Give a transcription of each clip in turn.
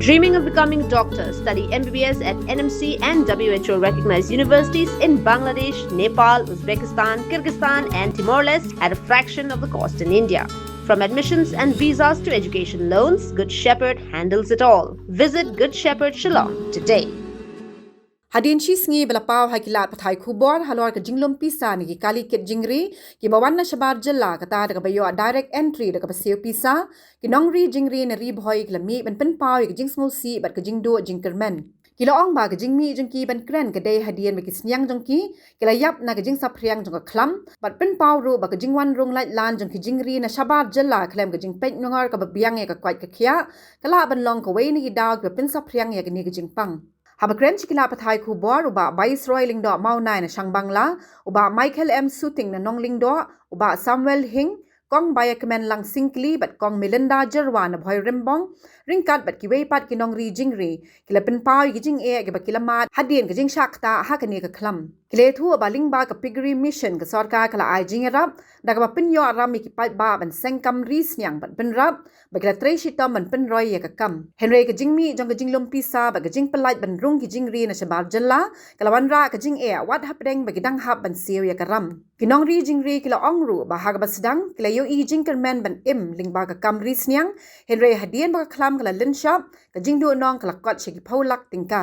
Dreaming of becoming doctor? Study MBBS at NMC and WHO recognized universities in Bangladesh, Nepal, Uzbekistan, Kyrgyzstan, and Timor-Leste at a fraction of the cost in India. From admissions and visas to education loans, Good Shepherd handles it all. Visit Good Shepherd Shillong today. Hadin chi sngi belapau hakilat pathai khubor halor ke jinglom pisa ni ki kali ket jingri ki bawan na shabar jella kata de bayo direct entry de ka paseu pisa ki nongri jingri na ri bhoi ki lami ban pen pau ki jing small si bat ke jingdo jingkermen ki lo ong ba ke jingmi jingki ban kren ke dei hadian be ki snyang jongki ki la yap na ke jing sapriang jong ka khlam bat pen pau ro ba ke jingwan rong lai lan jong ki jingri na shabar jella klem ke jing pet nongar ka biang e ka kwat ka khia kala ban long ka we ni daw ke pen sapriang ya ke ni ke jing pang Habakren chikila pathai khubor uba Viceroy lingdo maunai na Shangbangla uba Michael M Suting na Nonglingdo uba Samuel Hing kong bayakmen lang singkli bat kong Melinda Jerwa na bhoy rembong ringkat bat kiwei pat kinong ri jingri kila penpau ki jing e ke bakilamat hadien ke jing shakta ha kani ka khlam kile thu uba lingba ka piggery mission ka sarkar kala ai jing rap da ka pinyo aram ki pat ba ban sengkam ri snyang bat pen rap bakila trei shitam ban pen roy ya ka kam Henry ka jingmi jong ka jinglom pisa ba ka jing pelait ban rung ki jingri na shabar jalla kala wanra ka jing e wat hapdeng ba kidang hap ban siu ya karam kinong ri jingri kila ongru ba ha ka basdang kila yo i jingkermen ban im lingba ka kam ri snyang Henry hadien ba ka khlam kala lin shop ka jingdu nong kala kot shiki phaulak tingka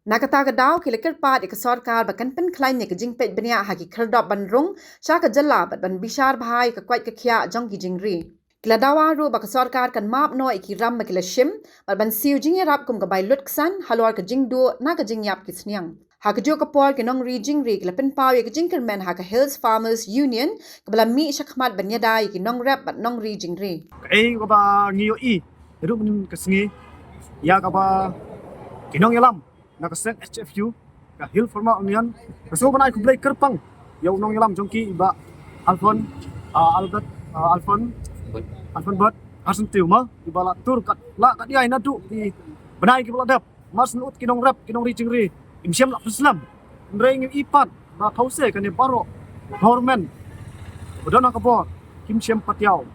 Nakata ka daw kila kerpat ka sarkar ba kan pen klain ne ka jingpet bania ha ki khardop ban rung sha ka jalla bat ban bishar bhai ka kwat ka khia jong ki jingri kila dawa ru ba ka sarkar kan map no iki ram ma kila shim bat ban siu jing rap kum ka bai lutksan halor ka jingdu na ka jing yap ki snyang ha ka jo ka por ki nong ri jingri kila pen paw ya ka jingkermen ha ka Hills Farmers Union ka bala mi shakmat ban yada ki nong rap bat nong ri jingri ka ba ngiyo i ru mun ka sngi ya ka ba kinong yalam na ka set HFU ka Hill Farmer Union ka so banai ku blai kerpang yaw nong yalam jongki ba Alfon Albert Alfon Bot Arsen Tilma ibala tur kat la kat dia na du di banai ki bladap mas nut kinong rap kinong ri jingri imsiam la Islam reng ipat ba thause kan baro government bodona ka bo kimsiam patiao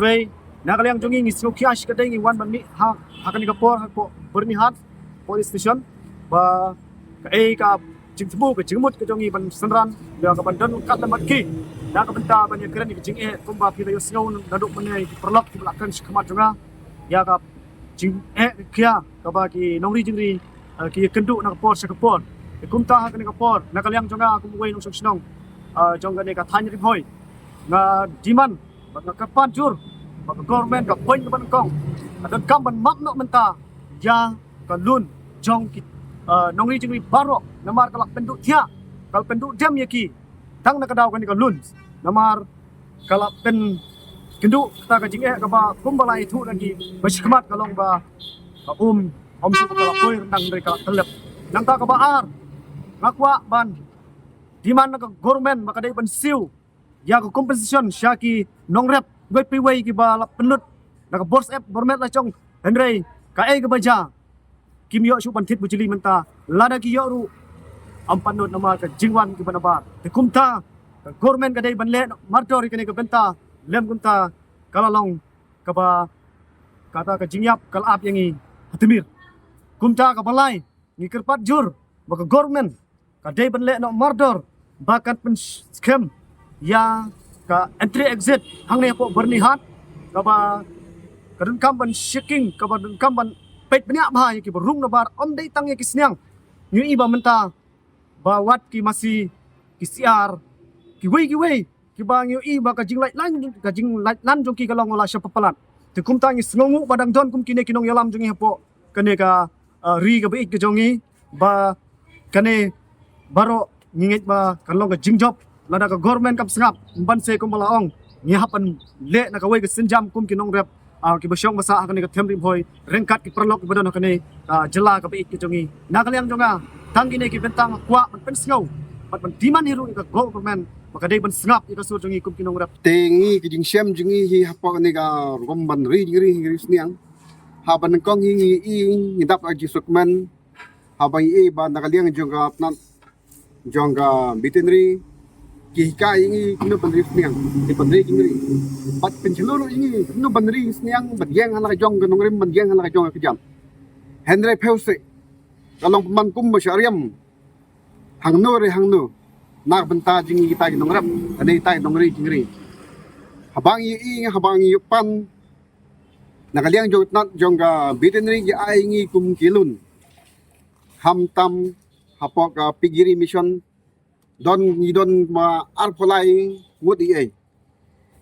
rei na kaliang jongi ngisno kiash ka dei wan ban mi ha kan ka por ha ko berni hat police station ba ka ka jingbu ka jingmut ka jongi ban sanran ya ka ban dan kat lambat ki na ka benta ban ya keren ki jing kumba pi yo snow naduk menai perlok ki belakang skmat jonga ya ka jing kia ka ba ki nongri jingri ki kendu na ka por sa ka por kumta ha kan ka por na kaliang jonga kum wei nong snong jonga ne ka than ri hoi na diman ba ka kapan jur ba government ka poin ka ban kong dan kam ban mak no menta ya ka lun jong ki nongri jingri baro namar kala pendu thia kal pendu jam yaki tang na kadaw kan ka lun namar kala pen kendu ta ka jing ka ba kumbalai thu lagi bashkmat kalong ba om su kala poi rendang dari kala telep nang ta ka ba ar ngakwa ban diman na ka government makadai ban siu ya ka compensation syaki nongrep goi piwai ki ba la penut na ka boss app government la chong henry ka ai ka baja kim yo su bantit bujili menta lada ki yo ru ampanut nama ka jingwan ki banabar te kumta ka government ka dai banle martor ki ne ka benta lem kumta kalalong ka ba kata ka jingyap kalap yangi hatimir kumta ka balai ni kerpat jur ba ka government ka dai banle no martor bakat pen scam ya ka entry exit hang ne po berni hat ka ba kadun kam ban shaking ka ba kam ban pet banyak bahaya ki berung na bar om dai tang ya ki snyang nyu iba menta ba wat ki masih ki siar ki wei ki ba nyu iba ka jing light lan jong ki kalong la syapapalat te kum tang sngongu badang don kum kine kinong yalam jong hapo kane ka ri ka beik ke jongi ba kane baro ngingit ba kalong ka jing job lada ka government kap sngap ban se kum balaong ngihapan le na ka wei ka senjam kum kinong rep ki basyong basa akan ka temri boy rengkat ki perlok ki badon kane jela ka beik ki jongi na kaliang jonga tang kine ki bentang kwa pen sngau pat ban diman hiru ka government maka dai ban sngap ika sur jongi kum kinong rep tengi ki jing syam jongi hi hapo ne ka rom ban ri sniang ha ban kong hi i ngidap aji sukman ha ban i ba na kaliang jonga apnat jonga bitinri ki ka ingi kino bandri sniang di bandri ingri pat penceluru ingi kino bandri sniang bagyang hala jong ganong rim bagyang hala jong ka jam Henry Pelse kalong paman kum masyariam hang no nak benta jingi kita ginong rap ane kita ginong ri habang i pan nakaliang jong nat jong ga veterinary gi ai ngi kum kilun ham tam hapok pigiri mission don ma arpolai ngut i ai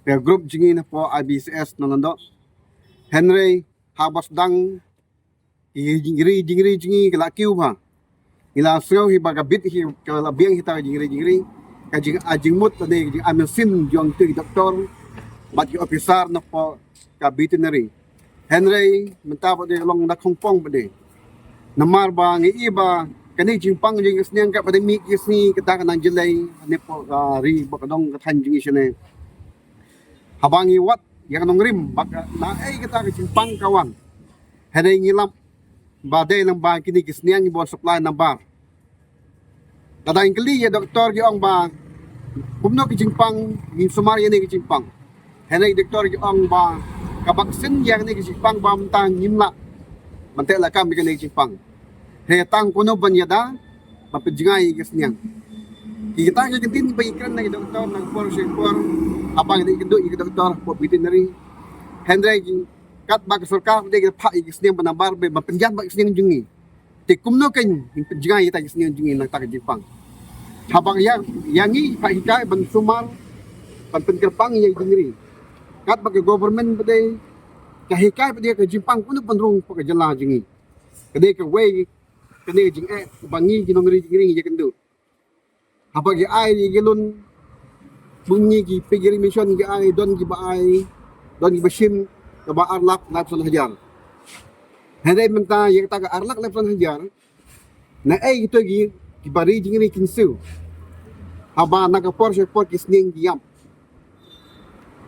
pe group jingi na po IBCS nonando Henry habas dang jingri jingi kala kiu ba ila seo hi baga bit hi kala biang hita jingri ka jing mut tade jing amesin jong ti doktor bat ki officer na po ka veterinary Henry menta pa de long na khongpong pa de namar ba ngi iba kani jing pang jing isniang ka pa de mi isni kita ka nang jilay ne po ri ba kadong ka than jing isne habangi wat yang nong rim baka na ay kita ka jing pang kawan Henry ngilam badai ng ba kini kisnian ni buat supply ng bar. Tadaing kali ya doktor gi ong ba kumno ki jingpang ni sumari ni ki jingpang. Henay doktor gi ong ba kabaksin yang ni ki jingpang ba mtang nimla. Mante la kam ki jingpang. He tang kuno banyada mapijingay kisnian. Kita ka kintin ba ikran na doktor ng por abang ni ki doktor po veterinary. Henry kat bag sarkar de pa igisniang panabar be mapenjan bag isniang jungi te kumno kan penjingai ta isniang jungi nang ta jipang habang yangi pa hikai ban sumar pan penkerpang yang jingri kat bag government bade ka hikai bade ka jipang kuno panrung pa jala jungi kade ka way kade jing bangi ginongri jingri je kendu habang ai gilun bunyi ki pigiri mission ki ai don ki ba ai don ki bashim Kaba arlak lapsan hajar. Henday menta yang taga arlak lapsan hajar. Na ay ito gi bari jingri kinsu. Haba nakapor siya por kisning giyam.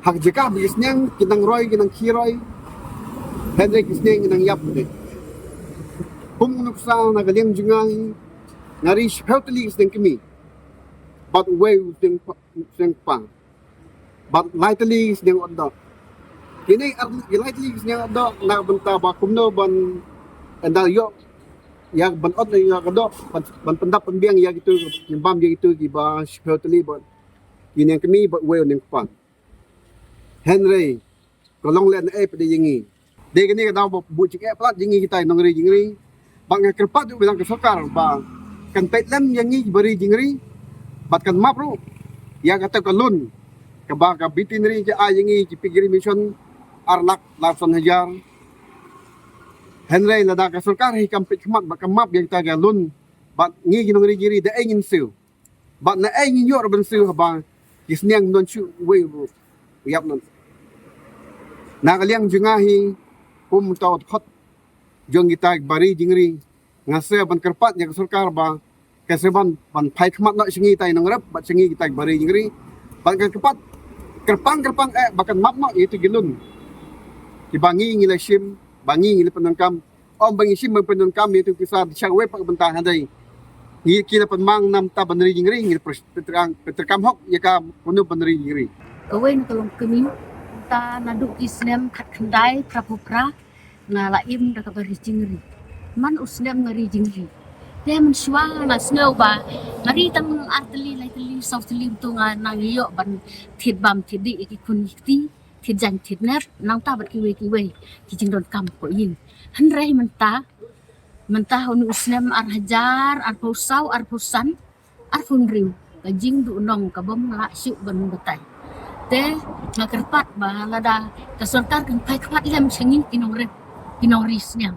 Hak jika kisning kinang roy kinang kiroy. Henday kisning kinang yap de. Pumunuksa nagaling jingay ngarish healthily kisning kimi. But way sing pang. But lightly kisning odok. Kini lightly niya do na benta ba kumno ban andal yo yang ban ot na kado ban pendap pembiang ya gitu nyembam ya gitu di ba spiritually ban kini yang kami ba way ning pan Henry kolong len pada yingi de kini ka daw bu cik plat yingi kita nongri jingri bang kerpat bilang ke sokar ba kan petlem yangi bari jingri bat kan mapro ya kata kalun ka ba ka veterinary ja ayingi pigiri mission arlak lapsan hajar Henry lada ka sarkar hi kampit khmat ba kamap yang taga lun bat ngi ginong rigiri da engin su bat na engin yor ben su ba kisniang non chu we yap non nagaliang jungahi pum taut khot jong kita bari jingri ngase ban kerpat nya sarkar ba kaseban ban pai khmat no singi tai nang rap bat singi kita bari jingri ban kerpat kerpang bakan map no itu gilun Ibangi ngila sim, bangi ngila penangkam. Bangi sim penangkam itu kisah siang web pak bentang handai. Ngila kila penmang nam ta banri jingri ngila peterkam hok ya ka penuh banri jingri. Kawen tolong kami ta naduk isnem kat kendai prapupra ngalaim da kabari jingri. Man usnem ngari jingri. Dia mensuang na snow ba ngari tang arteli laiteli sauteli tunga nang yo ban thidbam thidi ikun ikti thịt dành thịt nếp nang ta bật kiwi thì chừng đồn cầm của yên hắn rây mình ta hôn usnem ar hajar ar posau ar posan ar funriu ka jing du nong ka bom la syu ban batai te na kerpat ba lada ka sortar kan pai khwat lem chengin kinong risnya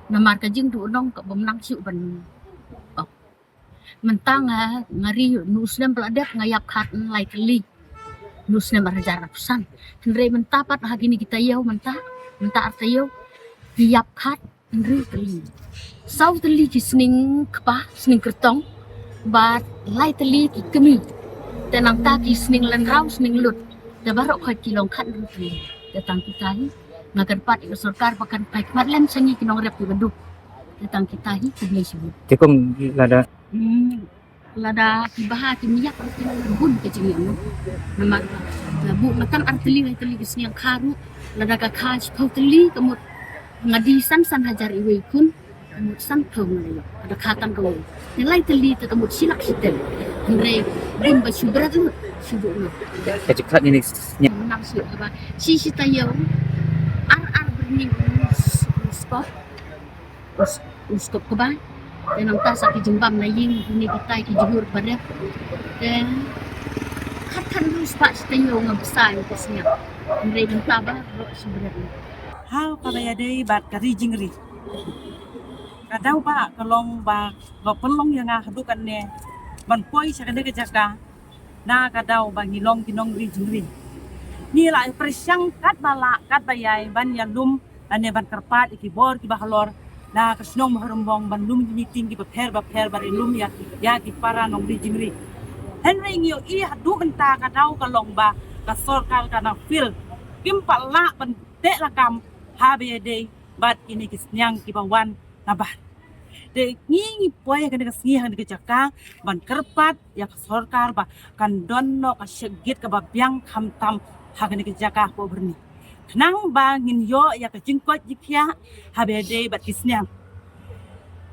namar ka jing du nong ka bom nang syu ban mình ta ngari usnem peladet ngayap khat lai kali nusna marjar rapusan henry mentapat hagini kita yau menta arta yau tiap khat henry teli sau teli kisning kpa sning kertong bat lai teli ki kemi tenang ta kisning lan rau sning lut da barok khat kilong khat teli datang kita hi ngagar pat ik sarkar pakan pai kmat lem sangi kinong rep beduk datang kita hi kublai sibu tekom lada kibaha kimiyak bun kecingin nama bu makan arteli kisni yang karu lada ka khaj pauteli kemut ngadi san hajar iwe kun Kamut santong na yo. Ada katan ko. Nilay tali ta kamut silak sitel. Hingre bumba subra tu subu no. Kecekhat ini Menang su apa? Sisi tayo. Ar berning stop. Stop ko ba? Dan ang tasa ki jumbam na ying ni kitay ki juhur pada. Dan katan lu spa tayo nga besar ko siya. Hingre ng taba ro subra. Hal kabayadai bat kari jingri. Kadau ba kalong ba pelong yang hadukan ne ban poi sakade ke jaka na kadau ba ngilong kinong ri jingri. Ni la presyang kat bala kat bayai ban ya lum ane ban kerpat iki bor ki bahalor na kasnong maharumbong ban lum ni tinggi ba pher bar lum ya ki para nong ri jingri. Henry ngio I hadukan ta kadau kalong ba kasor kal kana fil kim pala ban te lakam habede bat ini kisnyang ki bawan nabar. De ngi poy kan ka sngi han ka jaka ban kerpat ya sarkar ba kan donno ka segit ka babyang khamtam hagan ka jaka po berni. Nang ba ngin yo ya ka jingkot jikya habede bat kisnyang.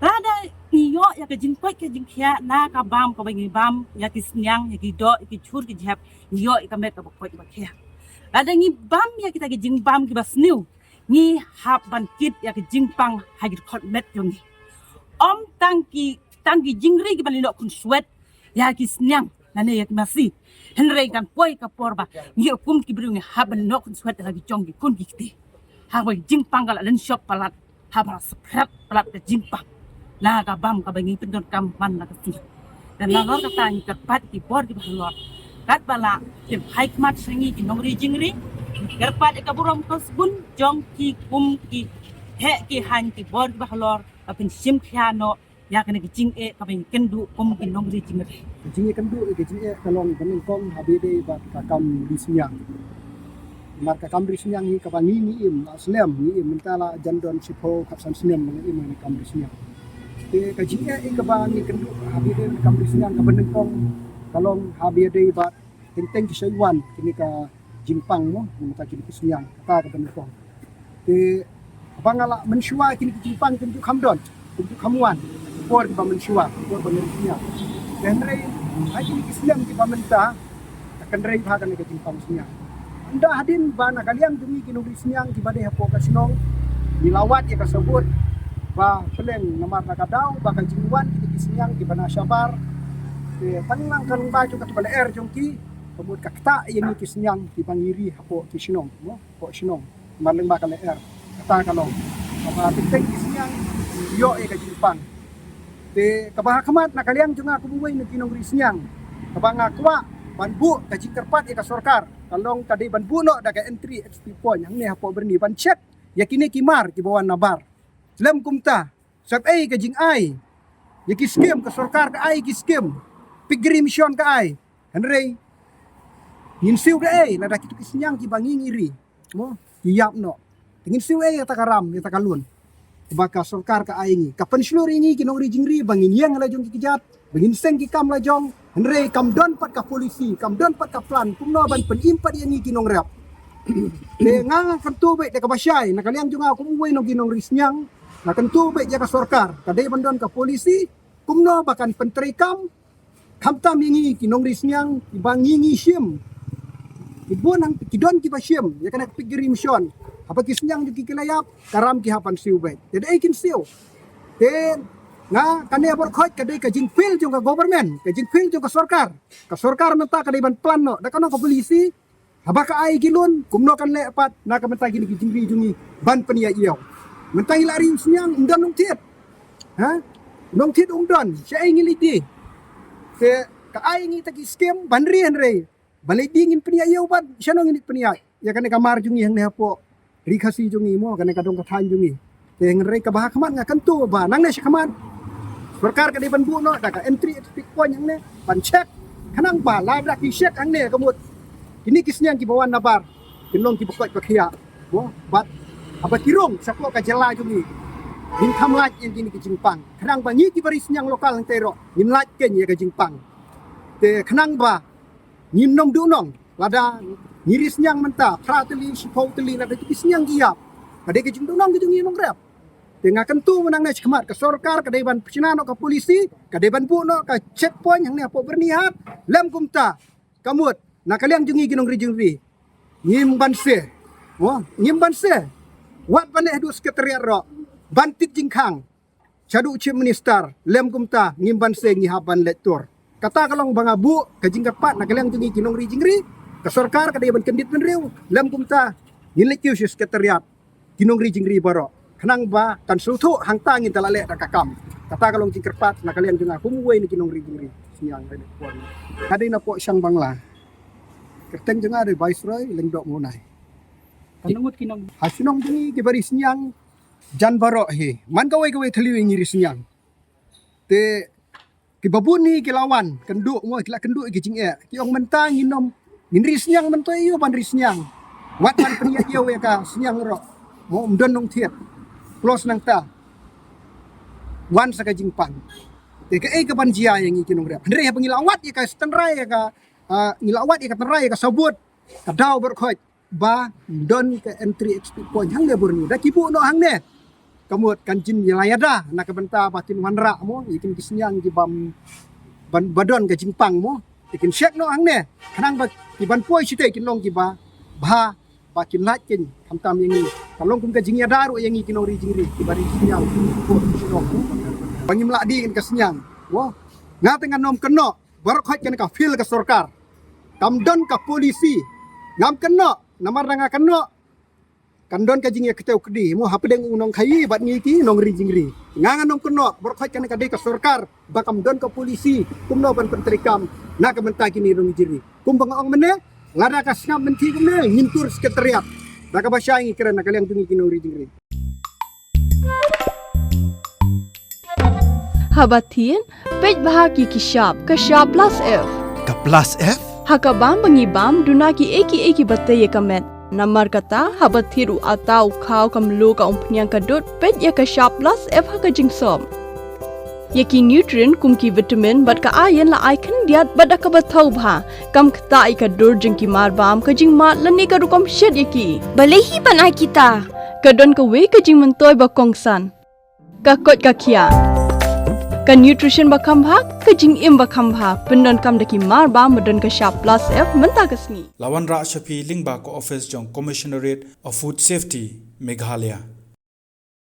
Rada iyo ya ka jingkot ka jingkya na ka bam ka bangi bam ya kisnyang ya gido ki chur ki jap yo ka met ka bokot ba kya. Rada ngi bam ya kita ki jing bam ki basniu. Ni hab ban kit ya ke jingpang hagir khot met yongi om tangki jingri ki balino kun swet ya ki snyang nane ya masi henre kan poi ka porba ni kum ki brungi haban no kun swet lagi jongi kun ki ha bai jingpang gal len shop palat ha ba sprat palat ke jingpang na ka bam ka bangi pendon kam man na ka si dan na lor ka tang ka pat ki por ki balor kat bala ke haikmat sengi ki nomri jingri Gerpat ikaburam kasbun jong ki kum ki he ki han ki bor ki bahlor apin sim khiano ya kana ki jing e kapin kendu kum ki nomri jingre Jing kendu ke jing kalong banin kong habede bat kakam disnyang. Mar kakam disnyang ni kabangi ni im aslam ni im mentala jandon sipo kapsan snem ni im ni kam disnyang. Te ka jing e kabangi kendu habede kam disnyang kabanin kong kalong habede bat tenteng ki shaiwan kini ka jingpang mo minta kini kisnyang kata ka ko te bangala mensyua kini jingpang tentu kamdon tentu kamuan por ba mensyua por ba mensyua dan rei haji kisnyang ki pamenta akan rei hakan ke jingpang snya anda hadin bana kalian demi kini kisnyang ki bade hapo kasinong nilawat ya kasebut ba peleng namar nakadau bakal jingwan kini kisnyang ki bana syabar te tanang kan baju kat bala air jongki kebut kakta yang ni kisnyang di pangiri hapo kisinong mo po sinong marleng bakal er kata kalau apa penting kisnyang yo ka jingpang te kabahakamat na kaliang junga kubuway na kinong risnyang kabanga kwa banbu ka jingkerpat ka sorkar kalong kadi banbu no daga entry XP point yang ni hapo berni ban check yakini kimar ki bawan nabar lem kumta sab ai ka jing ai yaki skim ka sorkar ka ai ki skim pigri mission ka ai henry Nginsiu ke lada kitu kisnyang ki bangi ngiri mo iyap no nginsiu ta karam ta kalun baka sorkar ka aingi kapan sluri ngi kinong rijingri bangin yang la jong kijat bangin seng ki kam la jong henre kam don pat ka polisi kam don pat ka plan kumno ban penimpat yang ngi kinong rap le ngang kantu be de ka basyai na kalian junga kumway no kinong risnyang na kantu be ja ka sorkar kadai bandon ka polisi kumno bakan pentri kam kamtam ngi kinong risnyang ibangi ngi sim Ibon ang kidon ki basyem ya kana pigiri mission apa kisnyang di kilayap karam ki hapan siubet jadi ai kin siu ten nga kane abor khot kadai ka jingfil jong ka government ka jingfil jong ka sorkar menta kadai ban plan no da kano ka polisi haba ka ai gilun kumno kan lepat na ka menta gini ki jingri jungi ban penia iyo menta hilari snyang undan nong tiet ha nong tiet ungdon sia ai ngilidi te ka ai ngi tagi scam banri henre balai dingin penia iyo ban siano ngini penia ya kane kamar jungi hang nehapo rikasi jungi mo kane kadong kathan jungi te ngre ka bah kaman nga kanto ba nang ne kaman सरकार ka di ban bu no da ka entry speak point yang ne ban check kanang ba la da ki check ang ne kamut ini kisnyang ki bawan nabar kinlong ki bokot pakhia bo bat apa kirong sako ka jela jungi bin kamlaj yang kini ki jingpang kanang ba ngi ki baris nyang lokal ang tero nin laj ken ya ka jingpang te kanang ba nin nom du nong lada ngiris nyang menta prateli sipau teli lada kisnyang giap kade ke jingdu nong ki jungi nong rap Tengah kentu menang naik kemat ke sorkar ke deban pecina no ke polisi ke deban bu no ke checkpoint yang ni apa bernihat lem kumta kamut nak kalian jungi ginong ri ngimban se ngimban se wat baneh du sekretariat ro bantit jingkang chadu chief minister lem kumta ngimban se ngihaban lektor kata kalong bangabu ke jingkapat nak kalian jungi ginong ri ke sorkar ke deban kendit menriu lem kumta ngilekyu sekretariat ginong ri baro kenang ba kan sutu hang tangin talale da kakam kata kalong jingkerpat nak kalian junga kumwe ni ginong ri siang re puan kadai na po siyang bangla kerteng junga de viceroy lengdok munai Kanungut kinong hasinong jungi ke bari siang jan baro he man gawe thaliwi ngiri siang te ki babuni ki lawan kenduk mo ki la kenduk ki jinge ki ong mentang nginom ngiri siang mentoy yo ban ri siang wat man penia yo ya ka siang ro mo mdon nong thiet plus nang ta wan saka jingpang te ke ke ban jia yang ikinong re andre ya pengilawat ya ka stenrai ya ka ngilawat ya ka tenrai ya ka sabut ka daw berkhoj ba don ke entry exit point hang le burni da kipu no hang ne kamut kanjin yilayada nak benta batin wanra mo ikin kisnyang di bam ban badon ke jingpang mo ikin shek no hang ne kanang ba ki ban poi site ikin long ki ba bakin lakin hamtam yang ini kalong kum ka jingya daru yang iki no ri jingri ibari sinyang ko sino bangim ladi kan kasnyang wo ngatengan nom keno barkhot kan ka fil ka sorkar kamdon ka polisi ngam keno namar nga keno kandon ka jingya keteu kedi mo hapedeng unong khayi bat ngiki nong ri jingri ngangan nom keno barkhot kan ka de ka sorkar bakam don ka polisi kumno ban pentrikam na ka mentaki ni rong jiri kum bangong mene ngada ka snap menti kumne ngintur sekretariat baka basyang ikran na kaliang tungi kinori jingri Habatin pej bahagi kishap kashap plus F Ka plus F? hakabam bangibam dunaki eki batay kamet namar kata habathiru atau khaw kamlo ka umpnyang kadot pej ya kashap plus F haka jingsom Yaki nutrient kumki vitamin bat ka ayan la icon diat bat ka bathau bha kam khta ka dur jingki mar bam ka jing mat lani ka rukom shed yaki balehi banai kita ka don ka we ka jing mentoy ba kongsan ka kot ka khia ka nutrition ba kham bha ka jing im ba kham bha pendon kam daki mar bam modon ka sharp plus F menta kasni Lawan Ra Shafi Lingba ko office jong Commissionerate of Food Safety Meghalaya